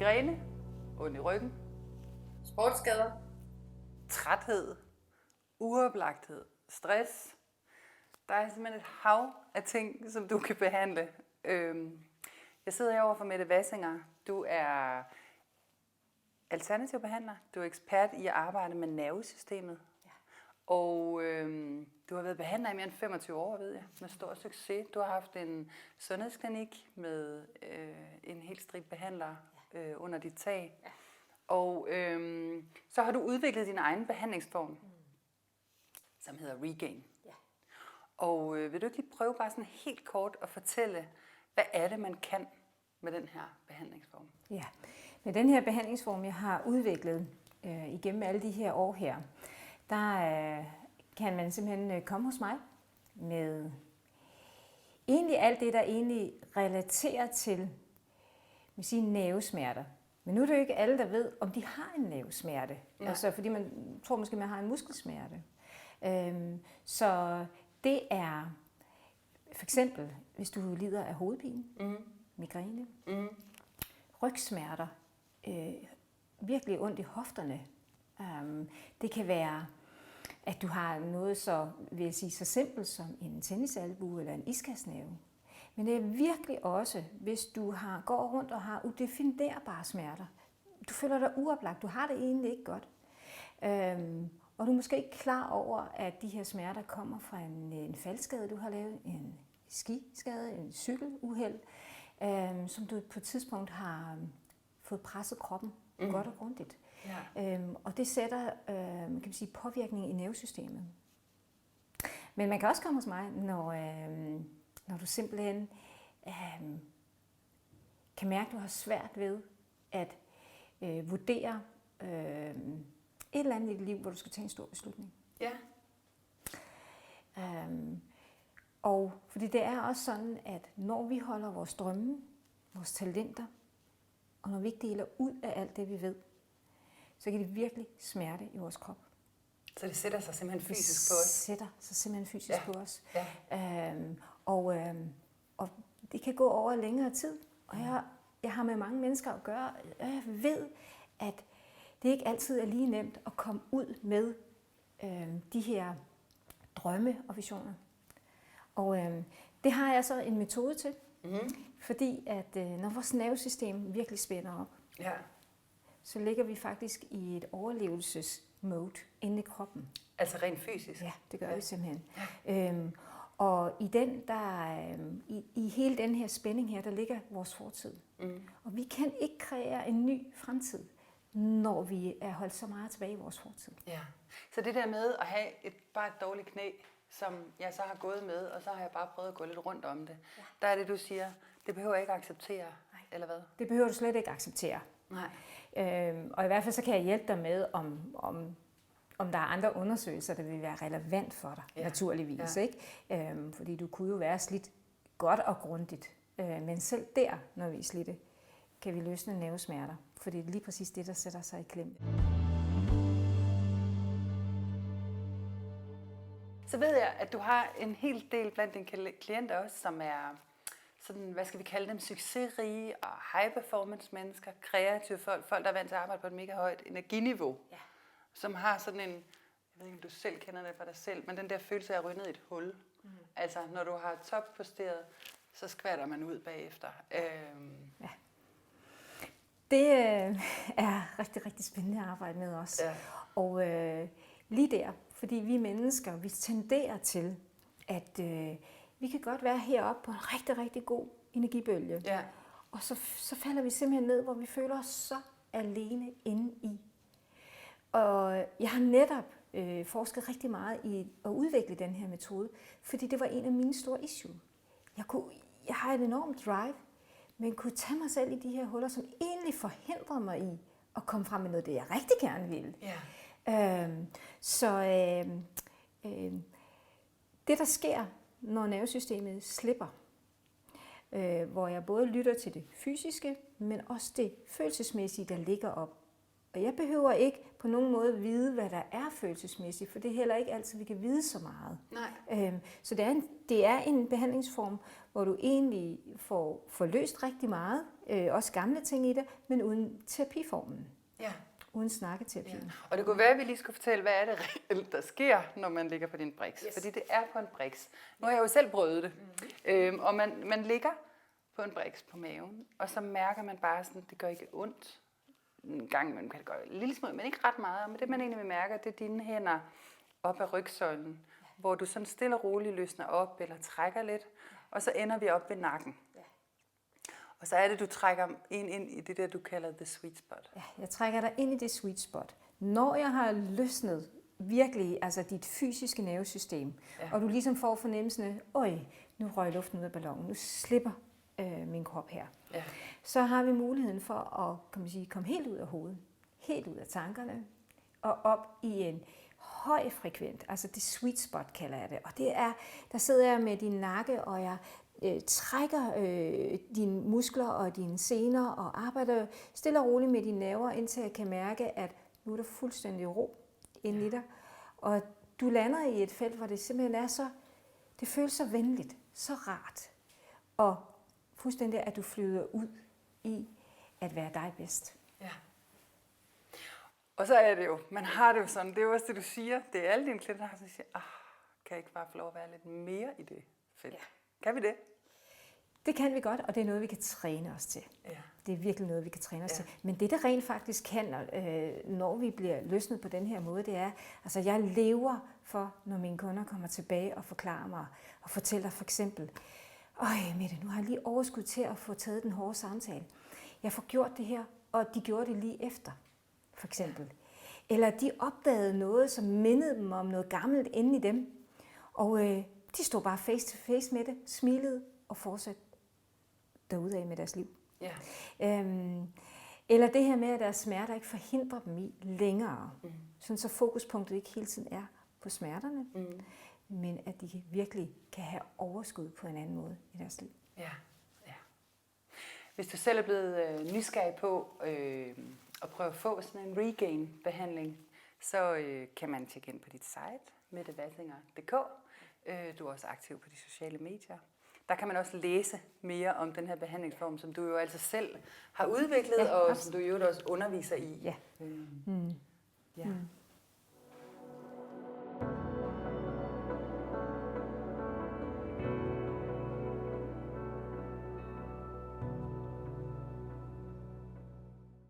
Migræne, ondt i ryggen, Sportsskader. træthed, uoplagthed, stress. Der er simpelthen et hav af ting, som du kan behandle. Jeg sidder herovre for Mette Vassinger. Du er alternativ behandler. Du er ekspert i at arbejde med nervesystemet. Ja. Og du har været behandler i mere end 25 år, ved jeg, med stor succes. Du har haft en sundhedsklinik med en helt stribe behandlere under dit tag. Ja. Og så har du udviklet din egen behandlingsform, som hedder Regain. Ja. Og vil du ikke lige prøve bare sådan helt kort at fortælle, hvad er det, man kan med den her behandlingsform? Ja, med den her behandlingsform, jeg har udviklet igennem alle de her år her, der kan man simpelthen komme hos mig med egentlig alt det, der egentlig relaterer til nervesmerter. Men nu er det jo ikke alle, der ved, om de har en nervesmerte. Ja. Altså, fordi man tror måske, man har en muskelsmerte. Så det er for eksempel, hvis du lider af hovedpine, migræne, rygsmerter, virkelig ondt i hofterne. Det kan være, at du har noget så, vil jeg sige, så simpelt som en tennisalbue eller en iskastnæve. Men det er virkelig også, hvis du går rundt og har udefinerbare smerter. Du føler dig uoplagt, du har det egentlig ikke godt. Og du er måske ikke klar over, at de her smerter kommer fra en faldskade, du har lavet, en skiskade, en cykeluheld, som du på et tidspunkt har fået presset kroppen godt og grundigt. Ja. Og det sætter kan man sige, påvirkning i nervesystemet. Men man kan også komme hos mig, når du simpelthen kan mærke, at du har svært ved at vurdere et eller andet i dit liv, hvor du skal tage en stor beslutning. Ja. Og fordi det er også sådan, at når vi holder vores drømme, vores talenter, og når vi ikke deler ud af alt det, vi ved, så kan det virkelig smerte i vores krop. Så det sætter sig simpelthen fysisk på os? Det sætter sig simpelthen fysisk på os. Ja. Og det kan gå over længere tid. Og jeg har med mange mennesker at gøre, og jeg ved, at det ikke altid er lige nemt at komme ud med de her drømme og visioner. Og det har jeg så en metode til, fordi at når vores nervesystem virkelig spænder op, så ligger vi faktisk i et overlevelsesmode inde i kroppen. Altså rent fysisk? Ja, det gør vi simpelthen. Ja. Og i hele den her spænding her, der ligger vores fortid. Og vi kan ikke kreere en ny fremtid, når vi er holdt så meget tilbage i vores fortid. Ja. Så det der med at have bare et dårligt knæ, som jeg så har gået med, og så har jeg bare prøvet at gå lidt rundt om det. Ja. Der er det, du siger, det behøver jeg ikke acceptere, eller hvad? Det behøver du slet ikke acceptere. Nej. Og i hvert fald så kan jeg hjælpe dig med, om der er andre undersøgelser, der vil være relevant for dig, naturligvis. Ja. Ikke? Fordi du kunne jo være slidt godt og grundigt. Men selv der, når vi er slidte, kan vi løsne nervesmerter. Fordi det er lige præcis det, der sætter sig i klemme. Så ved jeg, at du har en hel del blandt dine klienter også, som er sådan, hvad skal vi kalde dem, succesrige og high performance mennesker, kreative folk, der er vant til at arbejde på et mega højt energiniveau, som har sådan en, jeg ved ikke, om du selv kender det for dig selv, men den der følelse af at ryndet i et hul. Altså, når du har topposteret, så skvatter man ud bagefter. Ja. Det er rigtig, rigtig spændende at arbejde med os. Ja. Og lige der, fordi vi mennesker, vi tenderer til, at vi kan godt være heroppe på en rigtig, rigtig god energibølge. Ja. Og så falder vi simpelthen ned, hvor vi føler os så alene inde i. Og jeg har netop forsket rigtig meget i at udvikle den her metode, fordi det var en af mine store issues. Jeg har et enormt drive, men kunne tage mig selv i de her huller, som egentlig forhindrede mig i at komme frem med noget, det jeg rigtig gerne ville. Ja. Det, der sker, når nervesystemet slipper, hvor jeg både lytter til det fysiske, men også det følelsesmæssige, der ligger op Og jeg behøver ikke på nogen måde vide, hvad der er følelsesmæssigt, for det er heller ikke altid, vi kan vide så meget. Nej. Så det er en behandlingsform, hvor du egentlig får løst rigtig meget, også gamle ting i det, men uden terapiformen. Ja. Uden snakketerapien. Ja. Og det kunne være, at vi lige skulle fortælle, hvad er det reelt, der sker, når man ligger på din briks. Yes. Fordi det er på en briks. Nu har jeg jo selv prøvet det. Og man ligger på en briks på maven, og så mærker man bare sådan, det gør ikke ondt. En gang imellem kan det gøre en lille smule, men ikke ret meget. Men det man egentlig vil mærke, det er dine hænder op ad rygsøjlen, hvor du sådan stille og roligt løsner op eller trækker lidt, og så ender vi op ved nakken. Og så er det, du trækker ind i det der, du kalder the sweet spot. Ja, jeg trækker dig ind i det sweet spot. Når jeg har løsnet virkelig, altså dit fysiske nervesystem, og du ligesom får fornemmelsen af, øj, nu røg luften ud af ballonen, nu slipper min krop her. Ja. Så har vi muligheden for at komme helt ud af hovedet, helt ud af tankerne, og op i en høj frekvent, altså det sweet spot kalder jeg det. Og det er, der sidder jeg med din nakke, og jeg trækker dine muskler og dine sener, og arbejder stille og roligt med dine nerver, indtil jeg kan mærke, at nu er der fuldstændig ro inde i dig. Og du lander i et felt, hvor det simpelthen er så, det føles så venligt, så rart. Og fuldstændig, at du flyder ud i at være dig bedst. Ja. Og så er det jo, man har det jo sådan, det er jo også det, du siger, det er alle dine klienter, der siger, kan jeg ikke bare få lov at være lidt mere i det felt? Ja. Kan vi det? Det kan vi godt, og det er noget, vi kan træne os til. Ja. Det er virkelig noget, vi kan træne os til. Men det rent faktisk kan, når vi bliver løsnet på den her måde, det er, altså jeg lever for, når mine kunder kommer tilbage og forklarer mig, og fortæller for eksempel, Mette, nu har jeg lige overskud til at få taget den hårde samtale. Jeg får gjort det her, og de gjorde det lige efter, for eksempel. Eller de opdagede noget, som mindede dem om noget gammelt inde i dem, og de stod bare face to face med det, smilede og fortsatte derudad med deres liv. Ja. Eller det her med, at deres smerter ikke forhindrer dem i længere. Sådan så fokuspunktet ikke hele tiden er på smerterne, men at de virkelig kan have overskud på en anden måde i deres liv. Ja. Hvis du selv er blevet nysgerrig på at prøve at få sådan en regain-behandling, så kan man tjekke ind på dit site, mettevassinger.dk. Du er også aktiv på de sociale medier. Der kan man også læse mere om den her behandlingsform, som du jo altså selv har udviklet, og som du jo også underviser i. Ja. Ja.